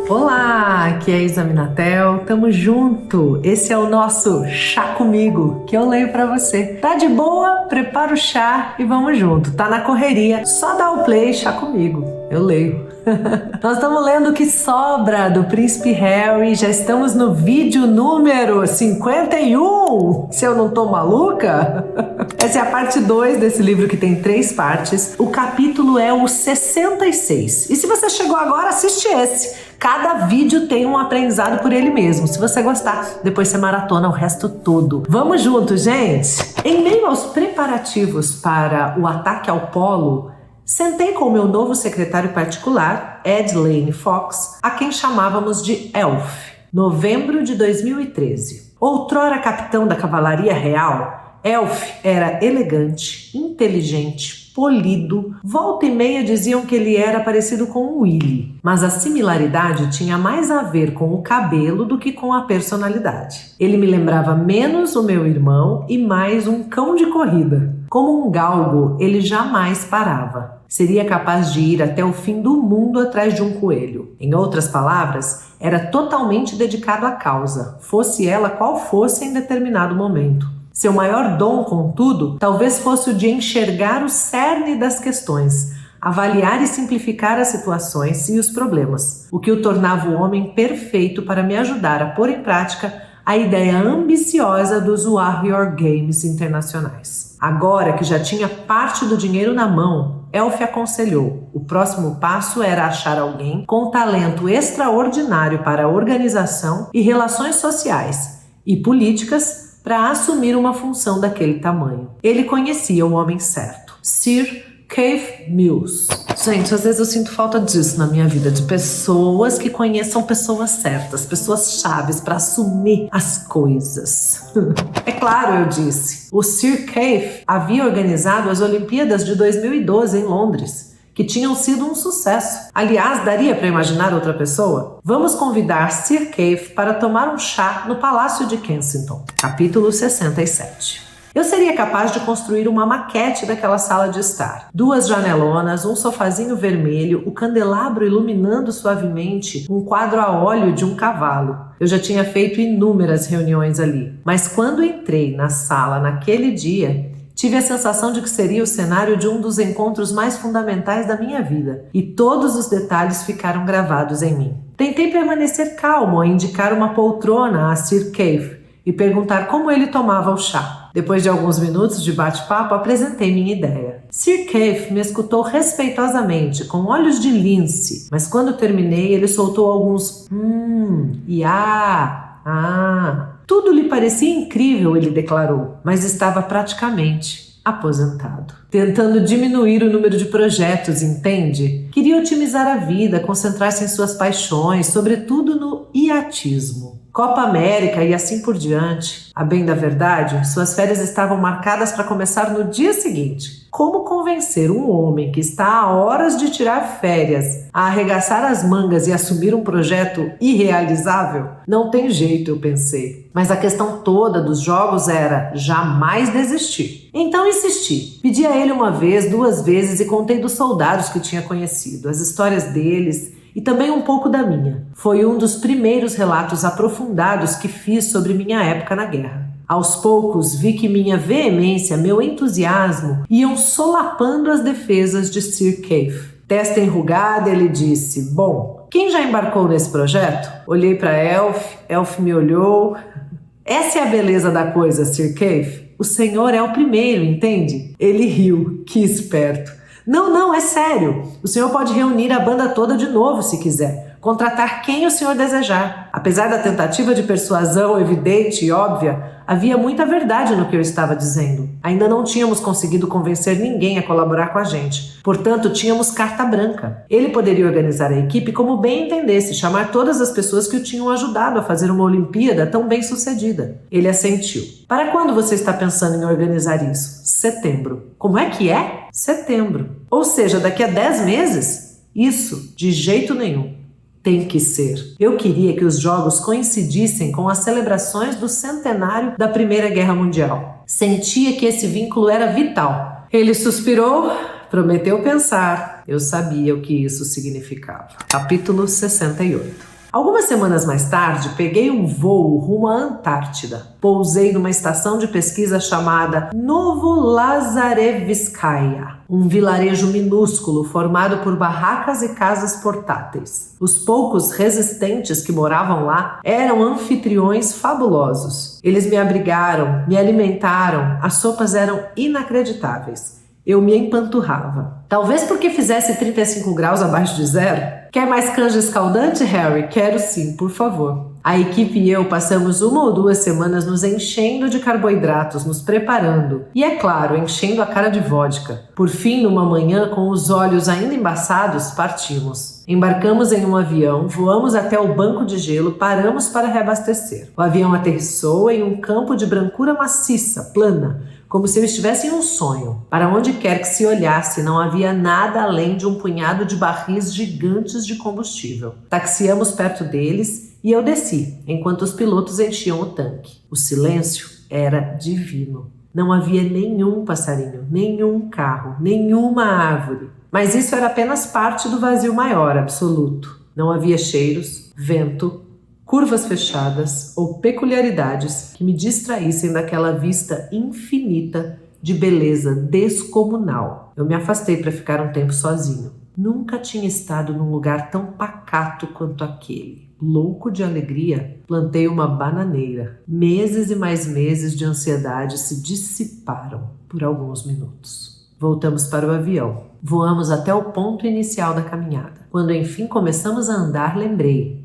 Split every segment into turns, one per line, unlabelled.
Olá, aqui é a Isa Minatel, tamo junto. Esse é o nosso Chá Comigo, que eu leio pra você. Tá de boa? Prepara o chá e vamos junto. Tá na correria? Só dá o play, Chá Comigo. Eu leio. Nós estamos lendo O que Sobra, do Príncipe Harry. Já estamos no vídeo número 51. Se eu não tô maluca? Essa é a parte 2 desse livro que tem 3 partes. O capítulo é o 66. E se você chegou agora, assiste esse. Cada vídeo tem um aprendizado por ele mesmo. Se você gostar, depois você maratona o resto todo. Vamos junto, gente! Em meio aos preparativos para o ataque ao polo, sentei com o meu novo secretário particular, Ed Lane Fox, a quem chamávamos de Elf. Novembro de 2013. Outrora capitão da Cavalaria Real, Elf era elegante, inteligente, polido. Volta e meia diziam que ele era parecido com o Willy, mas a similaridade tinha mais a ver com o cabelo do que com a personalidade. Ele me lembrava menos o meu irmão e mais um cão de corrida. Como um galgo, ele jamais parava. Seria capaz de ir até o fim do mundo atrás de um coelho. Em outras palavras, era totalmente dedicado à causa, fosse ela qual fosse em determinado momento. Seu maior dom, contudo, talvez fosse o de enxergar o cerne das questões, avaliar e simplificar as situações e os problemas, o que o tornava o homem perfeito para me ajudar a pôr em prática a ideia ambiciosa dos Warrior Games internacionais. Agora que já tinha parte do dinheiro na mão, Elf aconselhou: o próximo passo era achar alguém com talento extraordinário para organização e relações sociais e políticas para assumir uma função daquele tamanho. Ele conhecia o homem certo, Sir Keith Mills. Gente, às vezes eu sinto falta disso na minha vida, de pessoas que conheçam pessoas certas, pessoas chaves para assumir as coisas. É claro, eu disse. O Sir Keith havia organizado as Olimpíadas de 2012 em Londres, que tinham sido um sucesso. Aliás, daria para imaginar outra pessoa? Vamos convidar Sir Keith para tomar um chá no Palácio de Kensington. Capítulo 67. Eu seria capaz de construir uma maquete daquela sala de estar. 2 janelonas, um sofazinho vermelho, o candelabro iluminando suavemente um quadro a óleo de um cavalo. Eu já tinha feito inúmeras reuniões ali, mas quando entrei na sala naquele dia, tive a sensação de que seria o cenário de um dos encontros mais fundamentais da minha vida, e todos os detalhes ficaram gravados em mim. Tentei permanecer calmo ao indicar uma poltrona a Sir Keith e perguntar como ele tomava o chá. Depois de alguns minutos de bate-papo, apresentei minha ideia. Sir Keith me escutou respeitosamente, com olhos de lince, mas quando terminei, ele soltou alguns e Tudo lhe parecia incrível, ele declarou, mas estava praticamente aposentado. Tentando diminuir o número de projetos, entende? Queria otimizar a vida, concentrar-se em suas paixões, sobretudo no iatismo. Copa América e assim por diante. A bem da verdade, suas férias estavam marcadas para começar no dia seguinte. Como convencer um homem que está a horas de tirar férias a arregaçar as mangas e assumir um projeto irrealizável? Não tem jeito, eu pensei. Mas a questão toda dos jogos era jamais desistir. Então insisti. Pedi a ele uma vez, 2 vezes e contei dos soldados que tinha conhecido, as histórias deles e também um pouco da minha. Foi um dos primeiros relatos aprofundados que fiz sobre minha época na guerra. Aos poucos vi que minha veemência, meu entusiasmo iam solapando as defesas de Sir Keith. Testa enrugada, ele disse: bom, quem já embarcou nesse projeto? Olhei para Elf me olhou. Essa é a beleza da coisa, Sir Keith. O senhor é o primeiro, entende? Ele riu, que esperto. Não, é sério. O senhor pode reunir a banda toda de novo se quiser. Contratar quem o senhor desejar. Apesar da tentativa de persuasão evidente e óbvia, havia muita verdade no que eu estava dizendo. Ainda não tínhamos conseguido convencer ninguém a colaborar com a gente. Portanto, tínhamos carta branca. Ele poderia organizar a equipe como bem entendesse, chamar todas as pessoas que o tinham ajudado a fazer uma Olimpíada tão bem sucedida. Ele assentiu. Para quando você está pensando em organizar isso? Setembro. Como é que é? Setembro. Ou seja, daqui a 10 meses? Isso, de jeito nenhum. Tem que ser. Eu queria que os jogos coincidissem com as celebrações do centenário da Primeira Guerra Mundial. Sentia que esse vínculo era vital. Ele suspirou, prometeu pensar. Eu sabia o que isso significava. Capítulo 68. Algumas semanas mais tarde, peguei um voo rumo à Antártida. Pousei numa estação de pesquisa chamada Novolazarevskaya, um vilarejo minúsculo formado por barracas e casas portáteis. Os poucos resistentes que moravam lá eram anfitriões fabulosos. Eles me abrigaram, me alimentaram, as sopas eram inacreditáveis. Eu me empanturrava. Talvez porque fizesse 35 graus abaixo de zero? Quer mais canja escaldante, Harry? Quero sim, por favor. A equipe e eu passamos 1 ou 2 semanas nos enchendo de carboidratos, nos preparando. E é claro, enchendo a cara de vodka. Por fim, numa manhã, com os olhos ainda embaçados, partimos. Embarcamos em um avião, voamos até o banco de gelo, paramos para reabastecer. O avião aterrissou em um campo de brancura maciça, plana, como se eu estivesse em um sonho. Para onde quer que se olhasse, não havia nada além de um punhado de barris gigantes de combustível. Taxiamos perto deles e eu desci, enquanto os pilotos enchiam o tanque. O silêncio era divino. Não havia nenhum passarinho, nenhum carro, nenhuma árvore. Mas isso era apenas parte do vazio maior, absoluto. Não havia cheiros, vento, curvas fechadas ou peculiaridades que me distraíssem daquela vista infinita de beleza descomunal. Eu me afastei para ficar um tempo sozinho. Nunca tinha estado num lugar tão pacato quanto aquele. Louco de alegria, plantei uma bananeira. Meses e mais meses de ansiedade se dissiparam por alguns minutos. Voltamos para o avião. Voamos até o ponto inicial da caminhada. Quando enfim começamos a andar, lembrei.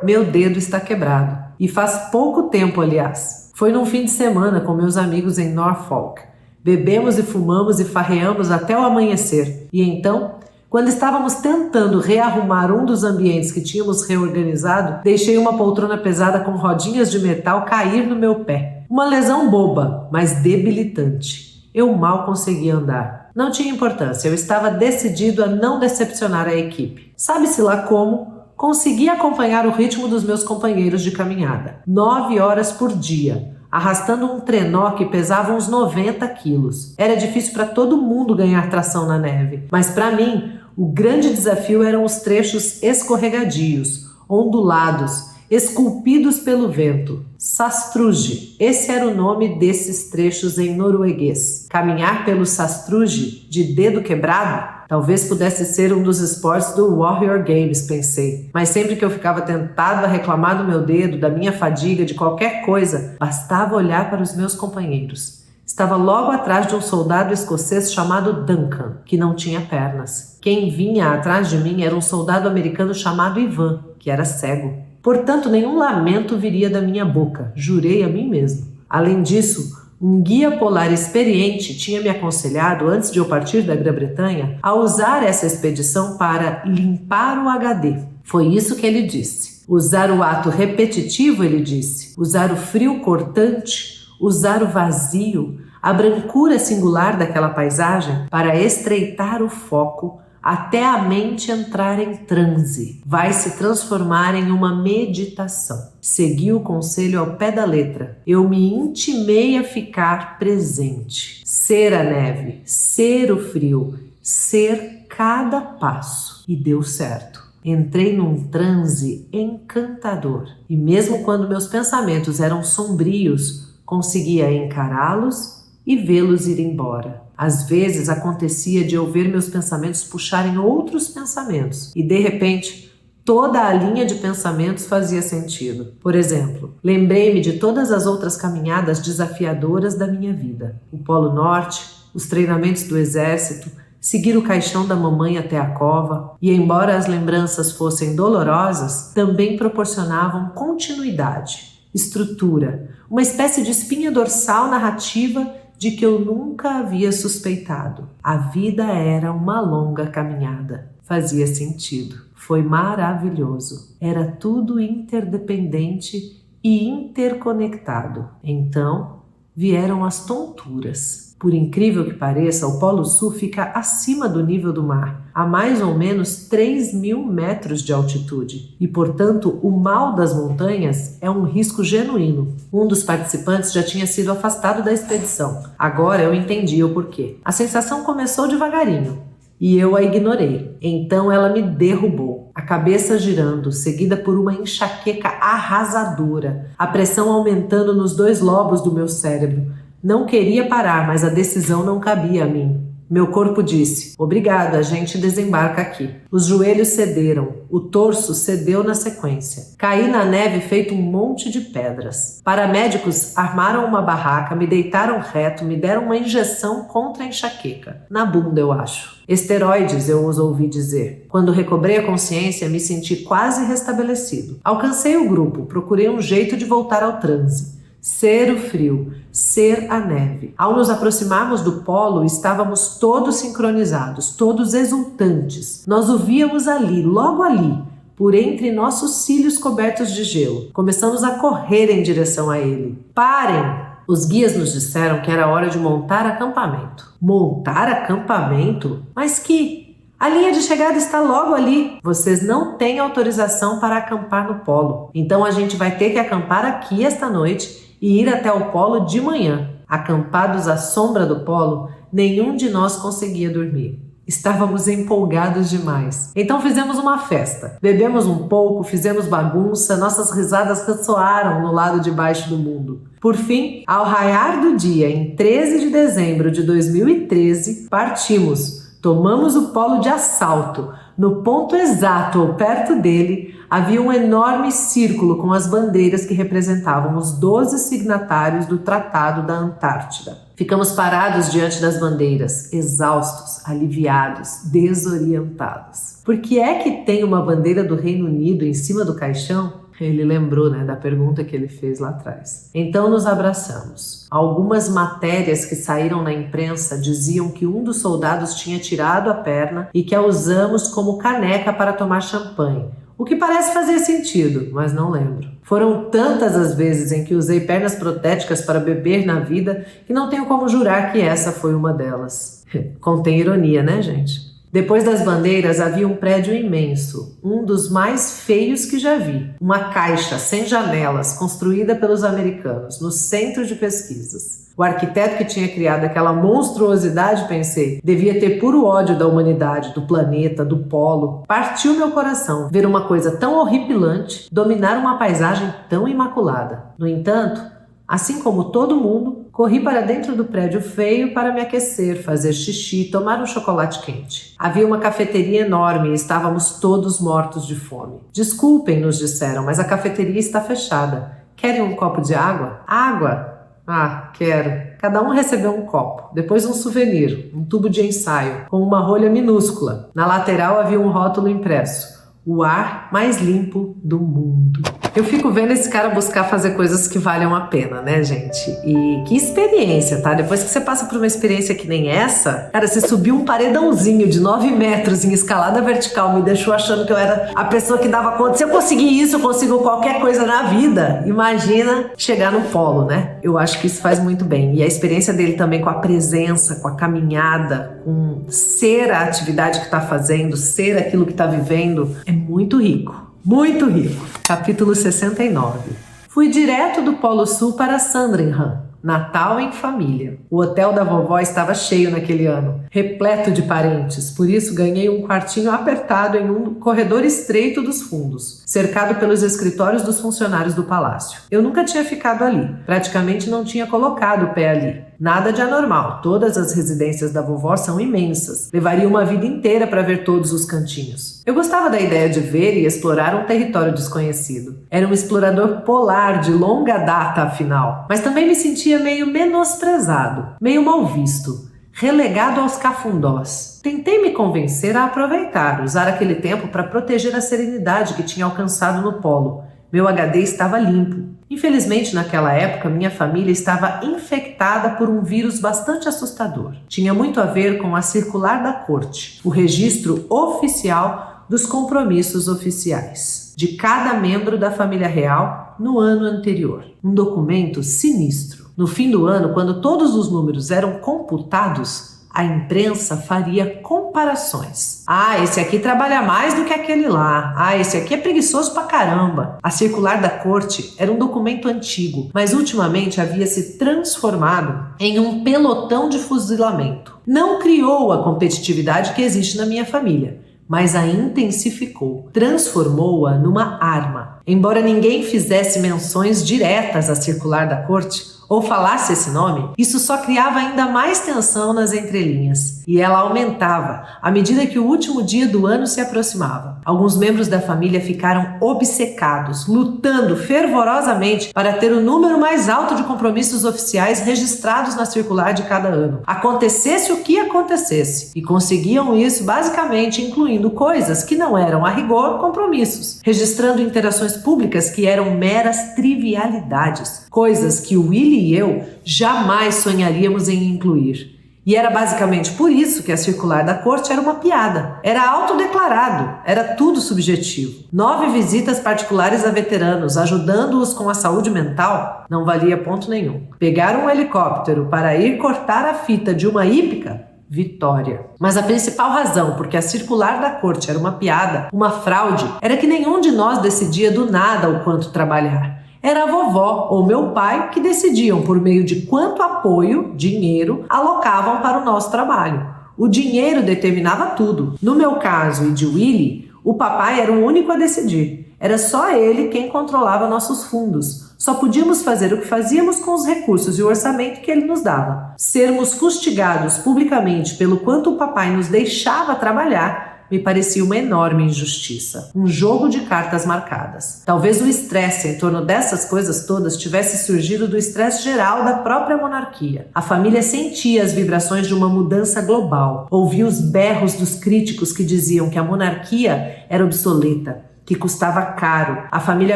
Meu dedo está quebrado. E faz pouco tempo, aliás. Foi num fim de semana com meus amigos em Norfolk. Bebemos e fumamos e farreamos até o amanhecer. E então, quando estávamos tentando rearrumar um dos ambientes que tínhamos reorganizado, deixei uma poltrona pesada com rodinhas de metal cair no meu pé. Uma lesão boba, mas debilitante. Eu mal conseguia andar. Não tinha importância, eu estava decidido a não decepcionar a equipe. Sabe-se lá como, consegui acompanhar o ritmo dos meus companheiros de caminhada. 9 horas por dia, arrastando um trenó que pesava uns 90 quilos. Era difícil para todo mundo ganhar tração na neve, mas para mim, o grande desafio eram os trechos escorregadios, ondulados, esculpidos pelo vento. Sastrugi, esse era o nome desses trechos em norueguês. Caminhar pelo sastrugi, de dedo quebrado, talvez pudesse ser um dos esportes do Warrior Games, pensei. Mas sempre que eu ficava tentado a reclamar do meu dedo, da minha fadiga, de qualquer coisa, bastava olhar para os meus companheiros. Estava logo atrás de um soldado escocês chamado Duncan, que não tinha pernas. Quem vinha atrás de mim era um soldado americano chamado Ivan, que era cego. Portanto, nenhum lamento viria da minha boca, jurei a mim mesmo. Além disso, um guia polar experiente tinha me aconselhado, antes de eu partir da Grã-Bretanha, a usar essa expedição para limpar o HD. Foi isso que ele disse. Usar o ato repetitivo, ele disse. Usar o frio cortante, usar o vazio, a brancura singular daquela paisagem para estreitar o foco até a mente entrar em transe. Vai se transformar em uma meditação. Segui o conselho ao pé da letra. Eu me intimei a ficar presente. Ser a neve, ser o frio, ser cada passo. E deu certo. Entrei num transe encantador. E mesmo quando meus pensamentos eram sombrios, conseguia encará-los e vê-los ir embora. Às vezes acontecia de eu ver meus pensamentos puxarem outros pensamentos e, de repente, toda a linha de pensamentos fazia sentido. Por exemplo, lembrei-me de todas as outras caminhadas desafiadoras da minha vida. O Polo Norte, os treinamentos do exército, seguir o caixão da mamãe até a cova e, embora as lembranças fossem dolorosas, também proporcionavam continuidade, estrutura, uma espécie de espinha dorsal narrativa de que eu nunca havia suspeitado. A vida era uma longa caminhada. Fazia sentido. Foi maravilhoso. Era tudo interdependente e interconectado. Então, vieram as tonturas. Por incrível que pareça, o Polo Sul fica acima do nível do mar, a mais ou menos 3.000 metros de altitude. E, portanto, o mal das montanhas é um risco genuíno. Um dos participantes já tinha sido afastado da expedição. Agora eu entendi o porquê. A sensação começou devagarinho. e eu a ignorei. Então ela me derrubou, a cabeça girando, seguida por uma enxaqueca arrasadora, a pressão aumentando nos 2 lobos do meu cérebro. Não queria parar, mas a decisão não cabia a mim. Meu corpo disse: obrigado, a gente desembarca aqui. Os joelhos cederam, o torso cedeu na sequência. Caí na neve feito um monte de pedras. Paramédicos armaram uma barraca, me deitaram reto, me deram uma injeção contra a enxaqueca. Na bunda, eu acho. Esteroides, eu os ouvi dizer. Quando recobrei a consciência, me senti quase restabelecido. Alcancei o grupo, procurei um jeito de voltar ao transe. Ser o frio, ser a neve. Ao nos aproximarmos do polo, estávamos todos sincronizados, todos exultantes. Nós o víamos ali, logo ali, por entre nossos cílios cobertos de gelo. Começamos a correr em direção a ele. Parem! Os guias nos disseram que era hora de montar acampamento. Montar acampamento? Mas que? A linha de chegada está logo ali. Vocês não têm autorização para acampar no polo. Então a gente vai ter que acampar aqui esta noite e ir até o polo de manhã. Acampados à sombra do polo, nenhum de nós conseguia dormir. Estávamos empolgados demais. Então fizemos uma festa. Bebemos um pouco, fizemos bagunça, nossas risadas ressoaram no lado de baixo do mundo. Por fim, ao raiar do dia, em 13 de dezembro de 2013, partimos. Tomamos o polo de assalto. No ponto exato ou perto dele, havia um enorme círculo com as bandeiras que representavam os 12 signatários do Tratado da Antártida. Ficamos parados diante das bandeiras, exaustos, aliviados, desorientados. Por que é que tem uma bandeira do Reino Unido em cima do caixão? Ele lembrou, da pergunta que ele fez lá atrás. Então nos abraçamos. Algumas matérias que saíram na imprensa diziam que um dos soldados tinha tirado a perna e que a usamos como caneca para tomar champanhe. O que parece fazer sentido, mas não lembro. Foram tantas as vezes em que usei pernas protéticas para beber na vida que não tenho como jurar que essa foi uma delas. Contém ironia, né, gente? Depois das bandeiras havia um prédio imenso, um dos mais feios que já vi. Uma caixa sem janelas, construída pelos americanos, no centro de pesquisas. O arquiteto que tinha criado aquela monstruosidade, pensei, devia ter puro ódio da humanidade, do planeta, do polo. Partiu meu coração ver uma coisa tão horripilante dominar uma paisagem tão imaculada. No entanto, assim como todo mundo, corri para dentro do prédio feio para me aquecer, fazer xixi, tomar um chocolate quente. Havia uma cafeteria enorme e estávamos todos mortos de fome. Desculpem, nos disseram, mas a cafeteria está fechada. Querem um copo de água? Água? Ah, quero. Cada um recebeu um copo, depois um souvenir, um tubo de ensaio, com uma rolha minúscula. Na lateral havia um rótulo impresso. O ar mais limpo do mundo. Eu fico vendo esse cara buscar fazer coisas que valham a pena, né, gente? E que experiência, tá? Depois que você passa por uma experiência que nem essa, cara, você subiu um paredãozinho de 9 metros em escalada vertical, me deixou achando que eu era a pessoa que dava conta. Se eu conseguir isso, eu consigo qualquer coisa na vida. Imagina chegar no polo, né? Eu acho que isso faz muito bem. E a experiência dele também com a presença, com a caminhada, com ser a atividade que tá fazendo, ser aquilo que tá vivendo, é muito rico. Muito rico. Capítulo 69. Fui direto do Polo Sul para Sandringham, Natal em família. O hotel da vovó estava cheio naquele ano, repleto de parentes, por isso ganhei um quartinho apertado em um corredor estreito dos fundos, cercado pelos escritórios dos funcionários do palácio. Eu nunca tinha ficado ali, praticamente não tinha colocado o pé ali. Nada de anormal, todas as residências da vovó são imensas. Levaria uma vida inteira para ver todos os cantinhos. Eu gostava da ideia de ver e explorar um território desconhecido. Era um explorador polar de longa data, afinal. Mas também me sentia meio menosprezado, meio mal visto, relegado aos cafundós. Tentei me convencer a aproveitar, usar aquele tempo para proteger a serenidade que tinha alcançado no polo. Meu HD estava limpo. Infelizmente, naquela época, minha família estava infectada por um vírus bastante assustador. Tinha muito a ver com a circular da corte, o registro oficial dos compromissos oficiais de cada membro da família real no ano anterior. Um documento sinistro. No fim do ano, quando todos os números eram computados, a imprensa faria comparações. Ah, esse aqui trabalha mais do que aquele lá. Ah, esse aqui é preguiçoso pra caramba. A circular da corte era um documento antigo, mas ultimamente havia se transformado em um pelotão de fuzilamento. Não criou a competitividade que existe na minha família, mas a intensificou, transformou-a numa arma. Embora ninguém fizesse menções diretas à circular da corte, ou falasse esse nome, isso só criava ainda mais tensão nas entrelinhas. E ela aumentava à medida que o último dia do ano se aproximava. Alguns membros da família ficaram obcecados, lutando fervorosamente para ter o número mais alto de compromissos oficiais registrados na circular de cada ano. Acontecesse o que acontecesse. E conseguiam isso basicamente incluindo coisas que não eram, a rigor, compromissos. Registrando interações públicas que eram meras trivialidades. Coisas que o Willy e eu jamais sonharíamos em incluir. E era basicamente por isso que a circular da corte era uma piada. Era autodeclarado, era tudo subjetivo. 9 visitas particulares a veteranos, ajudando-os com a saúde mental, não valia ponto nenhum. Pegar um helicóptero para ir cortar a fita de uma hípica? Vitória. Mas a principal razão porque a circular da corte era uma piada, uma fraude, era que nenhum de nós decidia do nada o quanto trabalhar. Era a vovó ou meu pai que decidiam por meio de quanto apoio, dinheiro, alocavam para o nosso trabalho. O dinheiro determinava tudo. No meu caso e de Willy, o papai era o único a decidir. Era só ele quem controlava nossos fundos. Só podíamos fazer o que fazíamos com os recursos e o orçamento que ele nos dava. Sermos fustigados publicamente pelo quanto o papai nos deixava trabalhar me parecia uma enorme injustiça. Um jogo de cartas marcadas. Talvez o estresse em torno dessas coisas todas tivesse surgido do estresse geral da própria monarquia. A família sentia as vibrações de uma mudança global. Ouvia os berros dos críticos que diziam que a monarquia era obsoleta, que custava caro. A família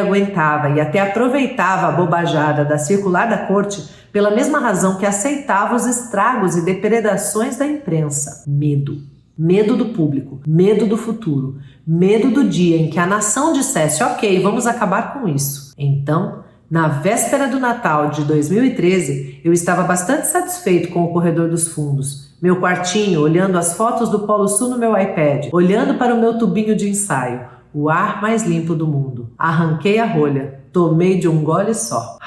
aguentava e até aproveitava a bobajada da circular da corte pela mesma razão que aceitava os estragos e depredações da imprensa. Medo. Medo do público, medo do futuro, medo do dia em que a nação dissesse: ok, vamos acabar com isso. Então, na véspera do Natal de 2013, eu estava bastante satisfeito com o corredor dos fundos. Meu quartinho, olhando as fotos do Polo Sul no meu iPad, olhando para o meu tubinho de ensaio, o ar mais limpo do mundo. Arranquei a rolha, tomei de um gole só.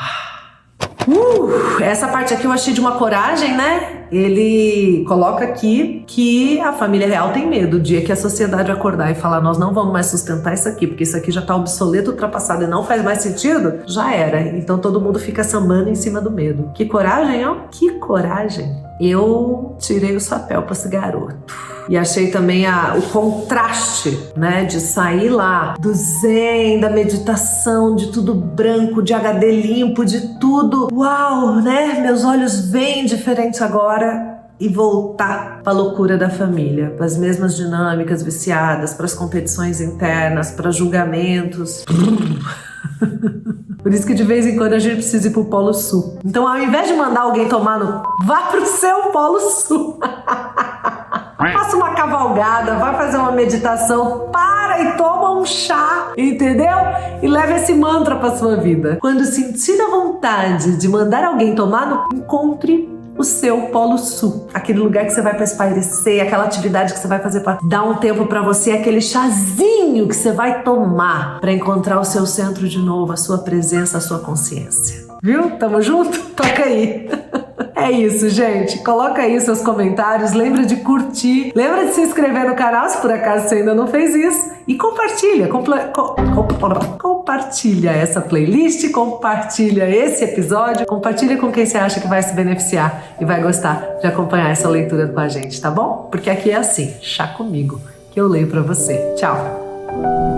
Essa parte aqui eu achei de uma coragem, né? Ele coloca aqui que a família real tem medo. O dia que a sociedade acordar e falar: nós não vamos mais sustentar isso aqui, porque isso aqui já tá obsoleto, ultrapassado e não faz mais sentido, já era. Então todo mundo fica sambando em cima do medo. Que coragem, ó! Que coragem! Eu tirei o chapéu pra esse garoto. E achei também o contraste, né, de sair lá do zen, da meditação, de tudo branco, de HD limpo, de tudo. Uau, né? Meus olhos veem diferente agora. E voltar para a loucura da família, para as mesmas dinâmicas viciadas, para as competições internas, para julgamentos. Por isso que de vez em quando a gente precisa ir pro Polo Sul. Então, ao invés de mandar alguém tomar no... vá pro seu Polo Sul. Faça uma cavalgada, vai fazer uma meditação, para e toma um chá, entendeu? E leva esse mantra pra sua vida. Quando sentir a vontade de mandar alguém tomar no... encontre o seu Polo Sul, aquele lugar que você vai para espairecer, aquela atividade que você vai fazer para dar um tempo para você, aquele chazinho que você vai tomar para encontrar o seu centro de novo, a sua presença, a sua consciência. Viu? Tamo junto? Toca aí! É isso, gente. Coloca aí seus comentários, lembra de curtir, lembra de se inscrever no canal se por acaso você ainda não fez isso e compartilha, compartilha essa playlist, compartilha esse episódio, compartilha com quem você acha que vai se beneficiar e vai gostar de acompanhar essa leitura com a gente, tá bom? Porque aqui é assim, chá comigo, que eu leio pra você. Tchau!